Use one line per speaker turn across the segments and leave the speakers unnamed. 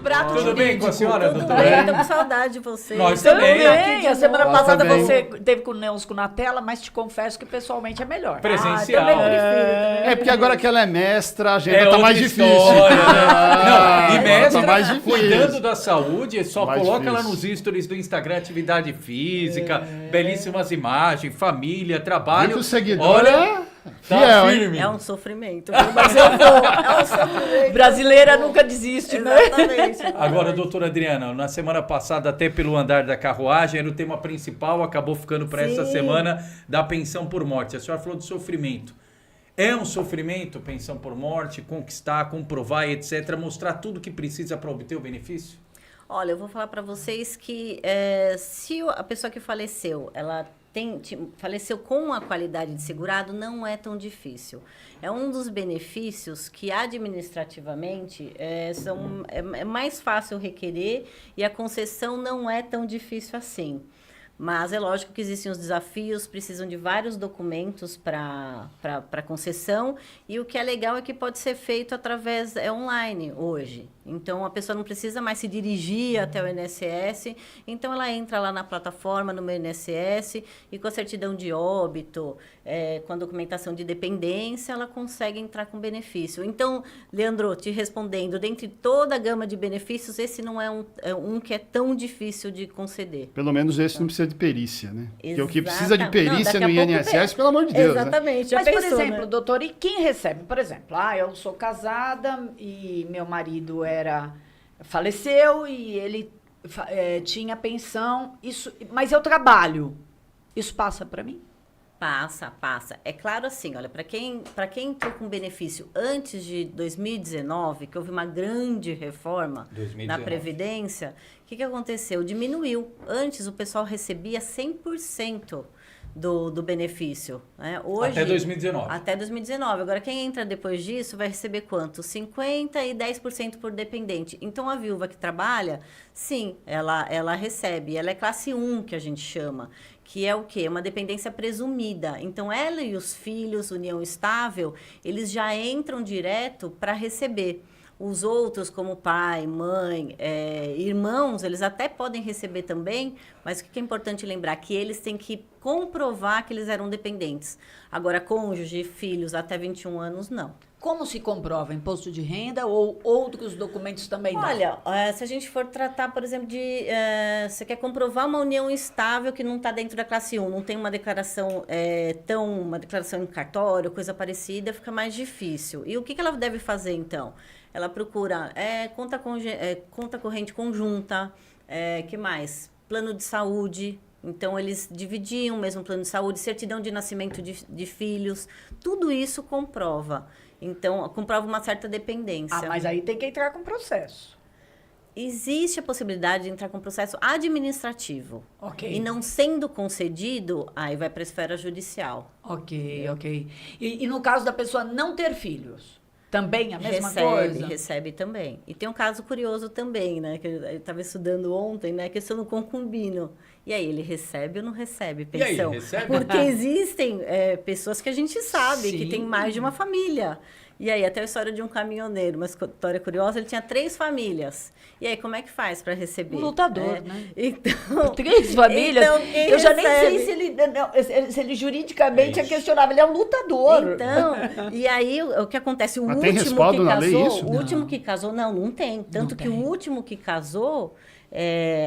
prato
Tudo bem com a senhora,
Tudo
doutora?
bem, tô com saudade de vocês.
Nós também.
Também, a semana
Nós
passada
também.
você teve conosco na tela, mas te confesso que pessoalmente é melhor.
Presencial.
Também prefiro.
É porque agora que ela é mestra, a agenda tá
outra
mais difícil.
história, né?
Ah,
Não, e mestra,
tá mais difícil.
cuidando da saúde, só
Mais
coloca
difícil.
lá nos stories do Instagram atividade física, belíssimas imagens, família,
Viu
trabalho.
que o seguidor
Olha,
é
tá
fiel, hein?
firme.
É um sofrimento, mas eu vou. É um sofrimento.
Brasileira nunca desiste, né?
Exatamente.
Agora, doutora Adriana, na semana passada, até pelo andar da carruagem, era o tema principal, acabou ficando para essa
Sim.
semana da pensão por morte. A senhora falou de sofrimento. É um sofrimento, pensão por morte, conquistar, comprovar, etc., mostrar tudo que precisa para obter o benefício?
Olha, eu vou falar para vocês que se a pessoa que faleceu, ela faleceu com a qualidade de segurado, não é tão difícil. É um dos benefícios que administrativamente é mais fácil requerer e a concessão não é tão difícil assim. Mas é lógico que existem os desafios, precisam de vários documentos para concessão, e o que é legal é que pode ser feito através online hoje. Então, a pessoa não precisa mais se dirigir até o INSS, então ela entra lá na plataforma, no meu INSS, e com a certidão de óbito, com a documentação de dependência, ela consegue entrar com benefício. Então, Leandro, te respondendo, dentre toda a gama de benefícios, esse não é um que é tão difícil de conceder.
Pelo menos esse não precisa de perícia, né? Porque o que precisa de
Não,
perícia
daqui
no
a pouco
INSS, pelo amor de Deus, né?
Exatamente. Já
Mas, por
pensou,
exemplo,
né?
doutor, e quem recebe? Por exemplo, eu sou casada e meu marido faleceu e ele tinha pensão, mas eu trabalho. Isso passa para mim?
Passa. É claro assim, olha, para quem entrou com benefício antes de 2019, que houve uma grande reforma
2019.
na Previdência, o que aconteceu? Diminuiu. Antes o pessoal recebia 100% do benefício. Né? Hoje,
Até 2019.
Até 2019. Agora, quem entra depois disso vai receber quanto? 50% e 10% por dependente. Então, a viúva que trabalha, sim, ela recebe. Ela é classe 1, que a gente chama, que é o quê? Uma dependência presumida. Então, ela e os filhos, união estável, eles já entram direto para receber. Os outros, como pai, mãe, irmãos, eles até podem receber também, mas o que é importante lembrar? Que eles têm que comprovar que eles eram dependentes. Agora, cônjuge, filhos até 21 anos, não.
Como se comprova? Imposto de renda ou outros documentos também?
Olha, se a gente for tratar, por exemplo, você quer comprovar uma união estável que não está dentro da classe 1, não tem uma declaração uma declaração em cartório, coisa parecida, fica mais difícil. E o que ela deve fazer, então? Ela procura conta corrente conjunta, que mais? Plano de saúde. Então, eles dividiam o mesmo plano de saúde, certidão de nascimento de filhos, tudo isso comprova. Então, comprova uma certa dependência.
Mas aí tem que entrar com processo.
Existe a possibilidade de entrar com processo administrativo.
Ok.
E não sendo concedido, aí vai para a esfera judicial.
Ok. E no caso da pessoa não ter filhos? Também a mesma coisa?
Recebe também. E tem um caso curioso também, né? Que eu estava estudando ontem, né? A questão do concubino. E aí, ele recebe ou não recebe pensão?
E aí, recebe?
Porque existem pessoas que a gente sabe que
Sim.
tem mais de uma família. E aí, até a história de um caminhoneiro, uma história curiosa, ele tinha 3 famílias. E aí, como é que faz para receber?
Um lutador, né?
Então,
3 famílias?
Então, quem
eu já nem
recebe?
sei se ele juridicamente é questionável. Ele é um lutador.
Então, e aí o que acontece? O
Mas
último
tem respaldo
que
na lei
casou,
isso?
o último que casou, não tem. Tanto
Não
que
tem.
o último que casou,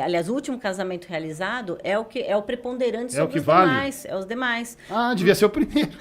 aliás, o último casamento realizado é o preponderante
É o
sobre
que
os
vale?
demais. É os demais.
Devia ser o primeiro.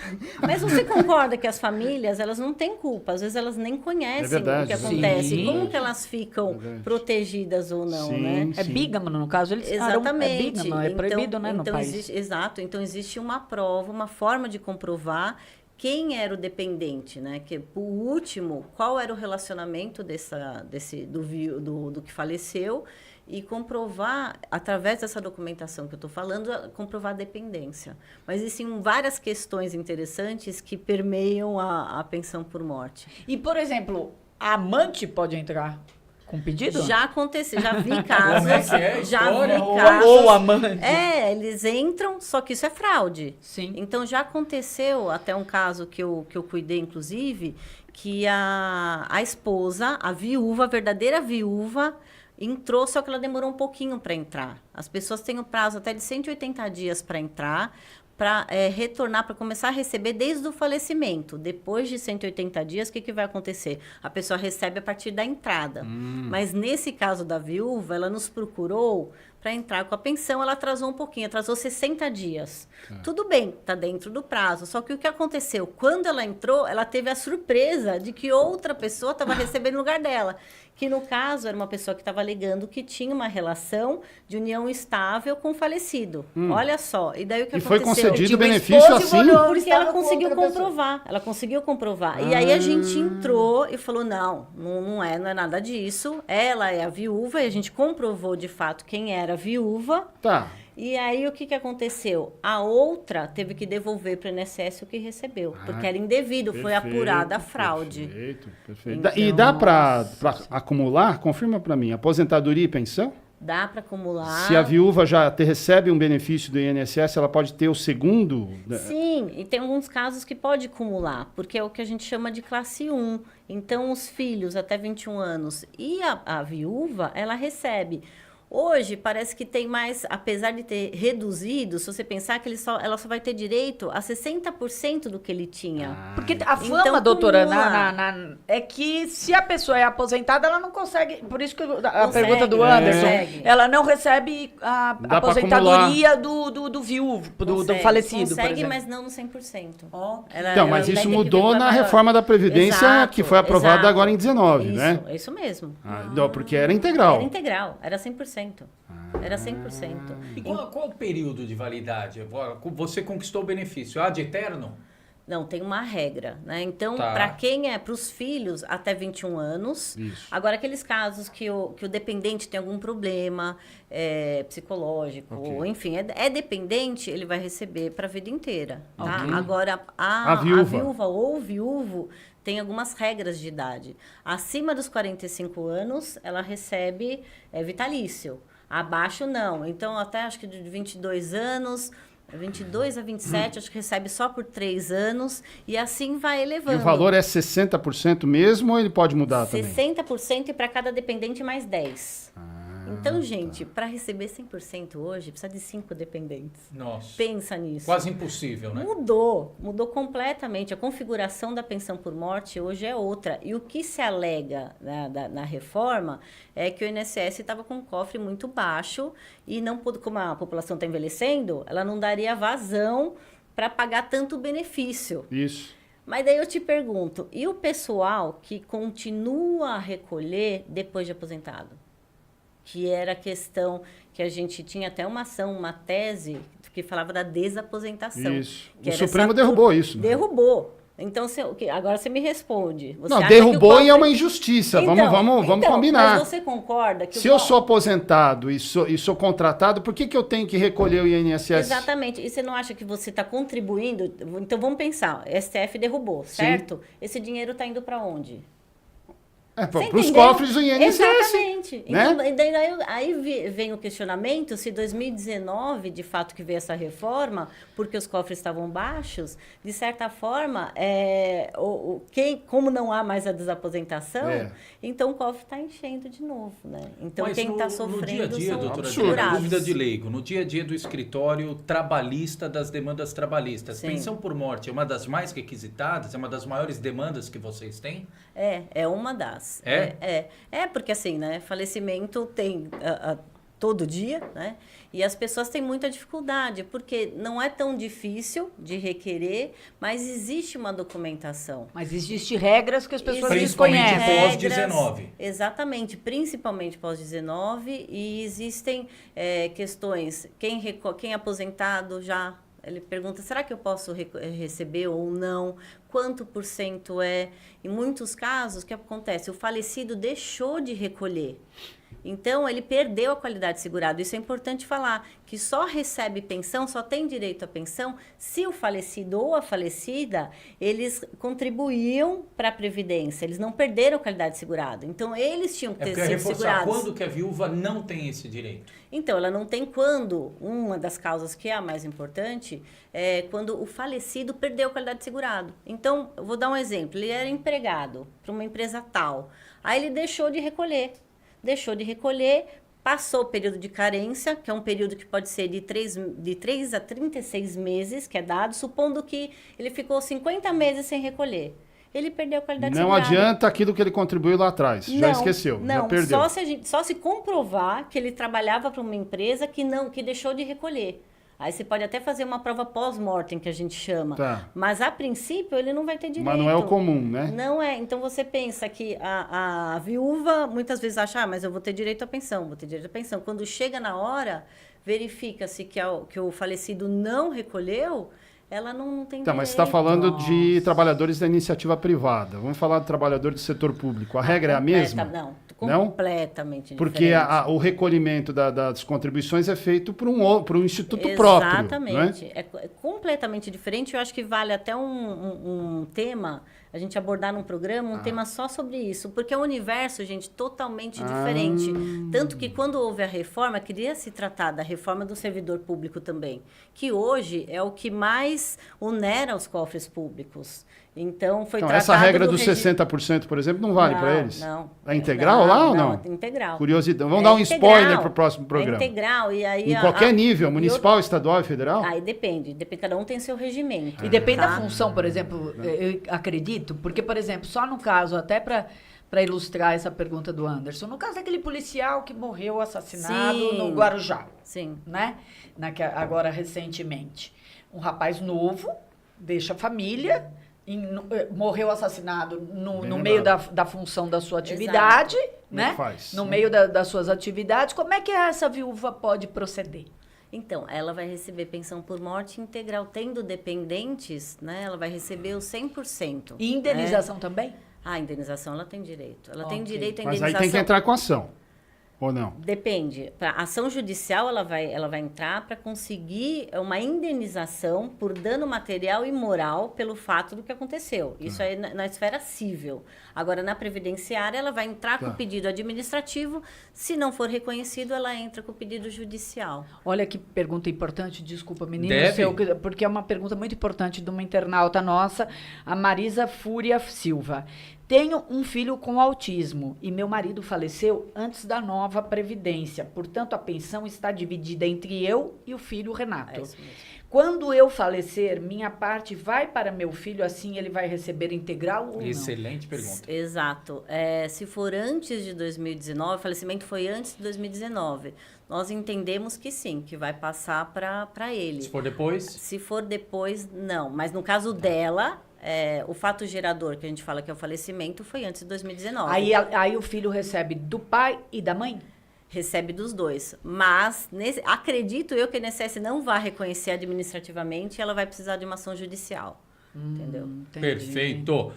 Mas você concorda que as famílias, elas não têm culpa, às vezes elas nem conhecem
É verdade,
o que
sim.
acontece,
Sim.
como que elas ficam
Verdade.
protegidas ou não,
Sim,
né?
É bígamo, no caso, eles
Exatamente.
É bígamo, é proibido, né, no
então
país.
exato. Então, existe uma prova, uma forma de comprovar quem era o dependente, né? Que, por último, qual era o relacionamento do que faleceu e comprovar, através dessa documentação que eu estou falando, comprovar a dependência. Mas existem várias questões interessantes que permeiam a pensão por morte.
E, por exemplo, a amante pode entrar com pedido?
Já aconteceu, já vi
Como é
casos.
que é a
Já
história?
vi casos.
Ou amante.
Eles entram, só que isso é fraude.
Sim.
Então, já aconteceu, até um caso que eu cuidei, inclusive, que a esposa, a viúva, a verdadeira viúva, entrou, só que ela demorou um pouquinho para entrar. As pessoas têm o prazo até de 180 dias para entrar, para retornar, para começar a receber desde o falecimento. Depois de 180 dias, o que vai acontecer? A pessoa recebe a partir da entrada. Mas nesse caso da viúva, ela nos procurou para entrar com a pensão, ela atrasou um pouquinho, atrasou 60 dias. Tudo bem, está dentro do prazo. Só que o que aconteceu? Quando ela entrou, ela teve a surpresa de que outra pessoa estava recebendo no lugar dela. Que, no caso, era uma pessoa que estava alegando que tinha uma relação de união estável com o falecido. Olha só. E daí o que
E
aconteceu?
foi concedido
Tinha uma
benefício
esposa e
assim?
olhou,
Porque
estava
ela
com
conseguiu
outra pessoa.
comprovar. Ela conseguiu comprovar. E aí a gente entrou e falou, não é nada disso. Ela é a viúva e a gente comprovou de fato quem era a viúva.
Tá.
E aí o que aconteceu? A outra teve que devolver para o INSS o que recebeu, porque era indevido, foi apurada a fraude.
Perfeito.
Então,
E dá para acumular? Confirma para mim. Aposentadoria e pensão?
Dá para acumular.
Se a viúva já recebe um benefício do INSS, ela pode ter o segundo?
Sim, e tem alguns casos que pode acumular, porque é o que a gente chama de classe 1. Então, os filhos até 21 anos e a viúva, ela recebe. Hoje, parece que tem mais, apesar de ter reduzido, se você pensar que ela só vai ter direito a 60% do que ele tinha.
Porque a fama,
Então,
doutora,
acumula.
é que se a pessoa é aposentada, ela não consegue. Por isso que a
Consegue,
pergunta do Anderson,
consegue.
ela não recebe a
Dá pra
aposentadoria do viúvo, do
Consegue,
falecido, por
consegue,
exemplo.
mas não no 100%.
Então, mas isso mudou na reforma da Previdência,
Exato,
que foi aprovada
exato.
agora em 19,
Isso,
né?
é isso mesmo.
Não, porque era integral.
Era integral, era 100%. Era 100%.
E qual o período de validade? Você conquistou o benefício? Ah, de eterno?
Não, tem uma regra, né? Então,
Tá.
para quem é, para os filhos, até 21 anos.
Isso.
Agora, aqueles casos que o dependente tem algum problema psicológico, ou enfim, é dependente, ele vai receber para a vida inteira, tá? Agora,
A
a
viúva.
viúva ou o viúvo tem algumas regras de idade. Acima dos 45 anos, ela recebe vitalício. Abaixo, não. Então, até acho que de 22 anos... 22 a 27, acho que recebe só por 3 anos, e assim vai elevando.
E o valor é 60% mesmo ou ele pode mudar também?
60% e para cada dependente mais 10. Então, gente, para receber 100% hoje, precisa de 5 dependentes.
Nossa.
Pensa nisso.
Quase impossível, né?
Mudou completamente. A configuração da pensão por morte hoje é outra. E o que se alega na reforma é que o INSS estava com um cofre muito baixo e não como a população está envelhecendo, ela não daria vazão para pagar tanto benefício.
Isso.
Mas daí eu te pergunto, e o pessoal que continua a recolher depois de aposentado? Que era a questão que a gente tinha até uma ação, uma tese que falava da desaposentação.
Isso.
Que
O
era
Supremo
essa
derrubou isso, né?
Derrubou. Então, agora você me responde. Você
Não,
acha que
derrubou
o cofre...
e é uma injustiça. Vamos combinar.
Mas você concorda que
Se eu sou aposentado e sou contratado, por que eu tenho que recolher o INSS?
Exatamente. E você não acha que você está contribuindo? Então, vamos pensar. STF derrubou, certo? Esse dinheiro está indo para onde?
Para os cofres do INSS.
Exatamente.
Né?
Então, aí vem o questionamento se 2019, de fato, que veio essa reforma, porque os cofres estavam baixos, de certa forma, como não há mais a desaposentação, então o cofre está enchendo de novo, né? Então,
mas
quem está sofrendo
no dia a dia,
são
doutora,
os
Adriana,
segurados.
dúvida de leigo, no dia a dia do escritório trabalhista das demandas trabalhistas,
Sim.
pensão por morte é uma das mais requisitadas, é uma das maiores demandas que vocês têm?
É uma das. Porque assim, né? Falecimento tem todo dia, né? E as pessoas têm muita dificuldade, porque não é tão difícil de requerer, mas existe uma documentação.
Mas existem regras que as pessoas
Principalmente
desconhecem.
pós-19.
Exatamente, principalmente pós-19, e existem questões, quem é aposentado já... Ele pergunta, será que eu posso receber ou não? Quanto por cento é? Em muitos casos, o que acontece? O falecido deixou de recolher. Então, ele perdeu a qualidade de segurado. Isso é importante falar, que só recebe pensão, só tem direito à pensão se o falecido ou a falecida, eles contribuíam para a Previdência. Eles não perderam a qualidade de segurado. Então, eles tinham que ter sido segurados.
Quando que a viúva não tem esse direito?
Então, ela não tem quando, uma das causas que é a mais importante, é quando o falecido perdeu a qualidade de segurado. Então, eu vou dar um exemplo. Ele era empregado para uma empresa tal. Aí ele deixou de recolher. Passou o período de carência, que é um período que pode ser de 3 a 36 meses, que é dado, supondo que ele ficou 50 meses sem recolher. Ele perdeu a qualidade de segurado.
Não adianta aquilo que ele contribuiu lá atrás. Já esqueceu, já perdeu.
Só se comprovar que ele trabalhava para uma empresa que deixou de recolher. Aí você pode até fazer uma prova pós-mortem, que a gente chama.
Tá.
Mas, a princípio, ele não vai ter direito.
Mas não é o comum, né?
Não é. Então, você pensa que a viúva, muitas vezes, acha, mas eu vou ter direito à pensão, Quando chega na hora, verifica-se que o falecido não recolheu, ela não tem direito.
Mas você está falando de trabalhadores da iniciativa privada. Vamos falar de trabalhadores do setor público. A regra é a mesma?
Não, completamente diferente.
Porque o recolhimento das contribuições é feito por um instituto próprio.
Exatamente.
Né?
É completamente diferente. Eu acho que vale até um tema, a gente abordar num programa, tema só sobre isso. Porque é um universo, gente, totalmente diferente. Tanto que quando houve a reforma, queria se tratar da reforma do servidor público também, que hoje é o que mais onera os cofres públicos. Então, tratado
essa regra dos 60%, por exemplo, não vale para eles?
Não.
É integral lá ou não?
É integral.
Curiosidade. Vamos dar um spoiler para o próximo programa.
É integral. E aí,
em qualquer nível, municipal, estadual e federal?
Aí depende. Cada um tem seu regimento.
E depende da função, por exemplo, eu acredito, porque, por exemplo, só no caso, até para ilustrar essa pergunta do Anderson, no caso daquele policial que morreu assassinado no Guarujá, né? Agora, recentemente. Um rapaz novo, deixa a família, morreu assassinado no meio da função da sua atividade, né? No meio das suas atividades. Como é que essa viúva pode proceder?
Então, ela vai receber pensão por morte integral. Tendo dependentes, né? Ela vai receber o 100%.
E indenização também?
A indenização ela tem direito. Ela tem direito à indenização.
Mas aí tem que entrar com ação. Ou não?
Depende. Para ação judicial, ela vai entrar para conseguir uma indenização por dano material e moral pelo fato do que aconteceu. Isso aí na esfera civil. Agora, na previdenciária, ela vai entrar com o pedido administrativo. Se não for reconhecido, ela entra com o pedido judicial.
Olha que pergunta importante. Desculpa, menino. Porque é uma pergunta muito importante de uma internauta nossa, a Marisa Fúria Silva. Tenho um filho com autismo e meu marido faleceu antes da nova Previdência. Portanto, a pensão está dividida entre eu e o filho Renato.
É isso mesmo.
Quando eu falecer, minha parte vai para meu filho, assim ele vai receber integral ou não?
Excelente pergunta.
Exato. Se for antes de 2019, o falecimento foi antes de 2019, nós entendemos que sim, que vai passar para ele.
Se for depois?
Se for depois, não. Mas no caso dela... o fato gerador, que a gente fala que é o falecimento, foi antes de 2019.
Aí o filho recebe do pai e da mãe?
Recebe dos dois. Mas, acredito eu que a INSS não vai reconhecer administrativamente e ela vai precisar de uma ação judicial. Entendeu?
Entendi.
Perfeito.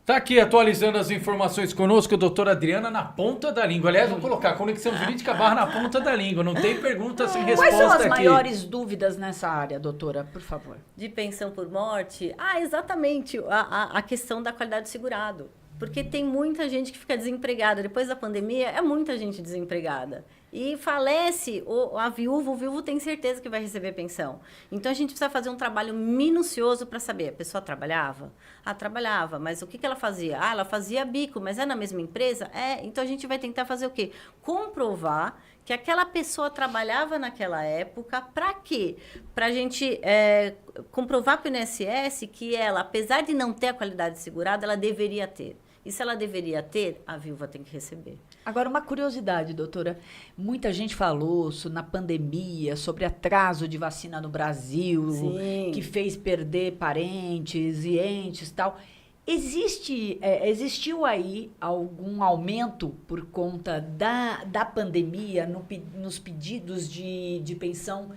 Tá aqui atualizando as informações conosco, a doutora Adriana na ponta da língua. Aliás, vou colocar Conexão Jurídica barra na ponta da língua. Não tem pergunta sem resposta aqui.
Quais são as maiores dúvidas nessa área, doutora? Por favor.
De pensão por morte? Exatamente. A questão da qualidade do segurado. Porque tem muita gente que fica desempregada. Depois da pandemia, é muita gente desempregada. E falece a viúva, o viúvo tem certeza que vai receber pensão. Então, a gente precisa fazer um trabalho minucioso para saber. A pessoa trabalhava? Trabalhava. Mas o que ela fazia? Ela fazia bico, mas é na mesma empresa? Então, a gente vai tentar fazer o quê? Comprovar que aquela pessoa trabalhava naquela época. Para quê? Para a gente comprovar para o INSS que ela, apesar de não ter a qualidade segurada, ela deveria ter. E se ela deveria ter, a viúva tem que receber.
Agora, uma curiosidade, doutora. Muita gente falou na pandemia sobre atraso de vacina no Brasil,
Sim.
que fez perder parentes e entes e tal. Existiu aí algum aumento por conta da pandemia nos pedidos de pensão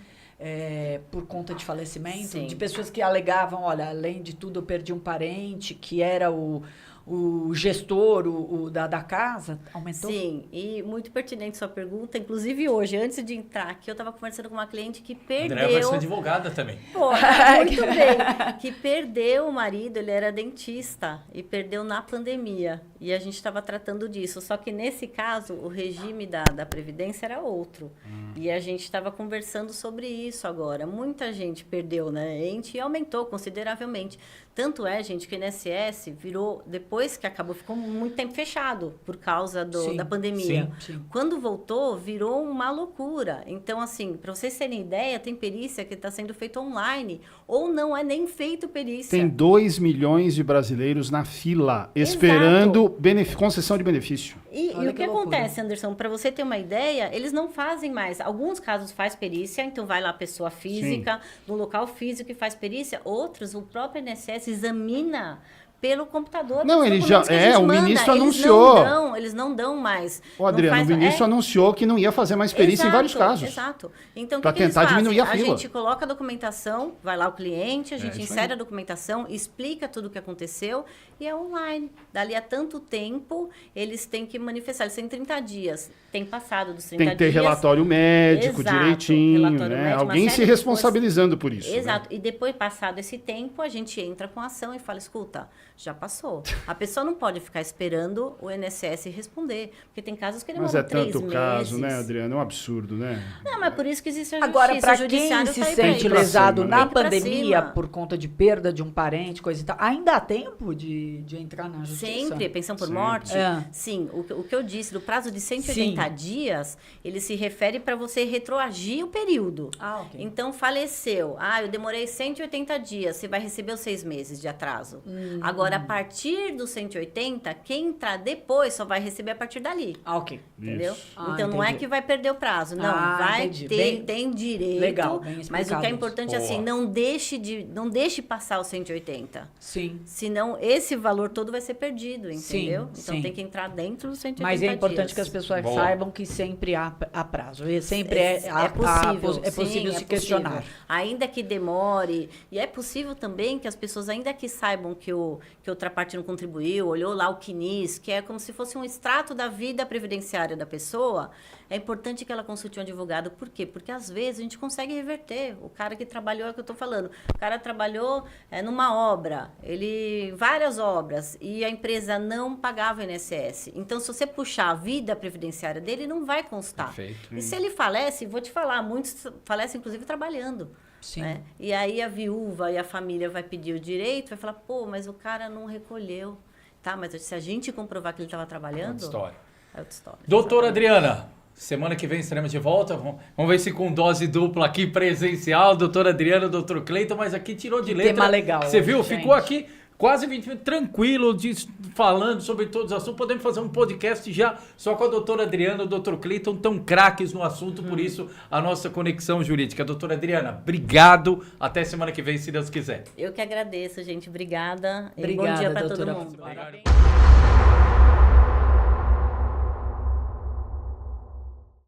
por conta de falecimento?
Sim.
De pessoas que alegavam, olha, além de tudo eu perdi um parente, que era o o gestor, o da casa, aumentou?
Sim, e muito pertinente sua pergunta. Inclusive hoje, antes de entrar aqui, eu estava conversando com uma cliente que perdeu...
André vai ser advogada também.
Pô, muito bem. Que perdeu o marido, ele era dentista e perdeu na pandemia. E a gente estava tratando disso. Só que nesse caso, o regime da Previdência era outro. E a gente estava conversando sobre isso agora. Muita gente perdeu, né? E aumentou consideravelmente. Tanto é, gente, que o INSS virou, depois que acabou, ficou muito tempo fechado por causa da pandemia.
Sim.
Quando voltou, virou uma loucura. Então, assim, para vocês terem ideia, tem perícia que está sendo feita online, ou não é nem feito perícia.
Tem 2 milhões de brasileiros na fila, esperando concessão de benefício.
E
Olha
o que
loucura.
acontece, Anderson? Para você ter uma ideia, eles não fazem mais. Alguns casos faz perícia, então vai lá a pessoa física, no local físico e faz perícia. Outros, o próprio INSS examina pelo computador.
Não,
pelos
ele já
documentos que a gente
o
manda.
ministro
Eles
anunciou.
Eles não dão mais.
O Adriano, o ministro anunciou que não ia fazer mais perícia em vários casos.
Exato. Então,
Pra
o que eles
tentar
fazem?
diminuir a fila.
gente coloca a documentação, vai lá o cliente, a gente
isso
insere
aí.
a documentação, explica tudo o que aconteceu e é online. Dali a tanto tempo, eles têm que manifestar. Eles têm 30 dias. Tem passado dos 30
Tem que ter
dias.
relatório médico
Exato,
direitinho,
relatório
né?
médico, uma
Alguém
série
se
de
responsabilizando por isso.
Exato.
Né?
E depois, passado esse tempo, a gente entra com ação e fala, escuta, já passou. A pessoa não pode ficar esperando o INSS responder, porque tem casos que demoram
Mas é
3
tanto
meses.
caso, né, Adriano? É um absurdo, né?
Não, mas por isso que existe a
Agora,
justiça.
para
o
quem
judiciário
se
tá aí pra
sente
isso.
pra
lesado
cima,
na
né? Tem que ir pra
pandemia
cima.
por conta de perda de um parente, coisa e tal, ainda há tempo de entrar na justiça?
Sempre, pensão por
Sempre.
morte.
É.
Sim, o que eu disse, do prazo de 180
Sim.
dias, ele se refere para você retroagir o período.
Ah, ok.
Então, faleceu. Ah, eu demorei 180 dias, você vai receber os 6 meses de atraso. Agora, a partir dos 180, quem entrar depois só vai receber a partir dali.
Ah, ok.
Entendeu?
Isso.
Ah,
Então não é
entendi.
que vai perder o prazo, não.
Ah,
vai
entendi.
ter,
Bem-
tem direito.
legal, bem
mas o que
explicado
é importante é
isso.
assim, não deixe passar os 180.
Sim.
Senão esse valor todo vai ser perdido,
Sim,
entendeu? Então
sim.
tem que entrar dentro dos 180
Mas é importante
dias.
que as pessoas
Boa.
saibam que sempre há prazo. E sempre é possível
sim,
se questionar.
Ainda que demore. E é possível também que as pessoas, ainda que saibam que outra parte não contribuiu, olhou lá o CNIS, que é como se fosse um extrato da vida previdenciária da pessoa, é importante que ela consulte um advogado. Por quê? Porque às vezes a gente consegue reverter. O cara que trabalhou, é o que eu estou falando, o cara trabalhou numa obra, várias obras, e a empresa não pagava o INSS. Então, se você puxar a vida previdenciária dele, não vai constar.
Perfeito.
E se ele falece, vou te falar, muitos falecem, inclusive, trabalhando.
Sim.
Né? E aí a viúva e a família vai pedir o direito, vai falar, pô, mas o cara não recolheu. Tá, mas se a gente comprovar que ele estava trabalhando...
Outra história.
É outra história.
Doutora
Exatamente.
Adriana, semana que vem estaremos de volta. Vamos ver se com dose dupla aqui presencial. Doutora Adriana, doutor Cleiton, mas aqui tirou de
Que
letra.
tema legal
Você
hoje,
viu?
gente.
Ficou aqui quase 20 minutos tranquilo, falando sobre todos os assuntos. Podemos fazer um podcast já só com a doutora Adriana e o doutor Cleiton, tão craques no assunto, por isso a nossa conexão jurídica. Doutora Adriana, obrigado. Até semana que vem, se Deus quiser.
Eu que agradeço, gente. Obrigada. E
Obrigada,
bom dia para todo
doutora.
mundo.
Parabéns.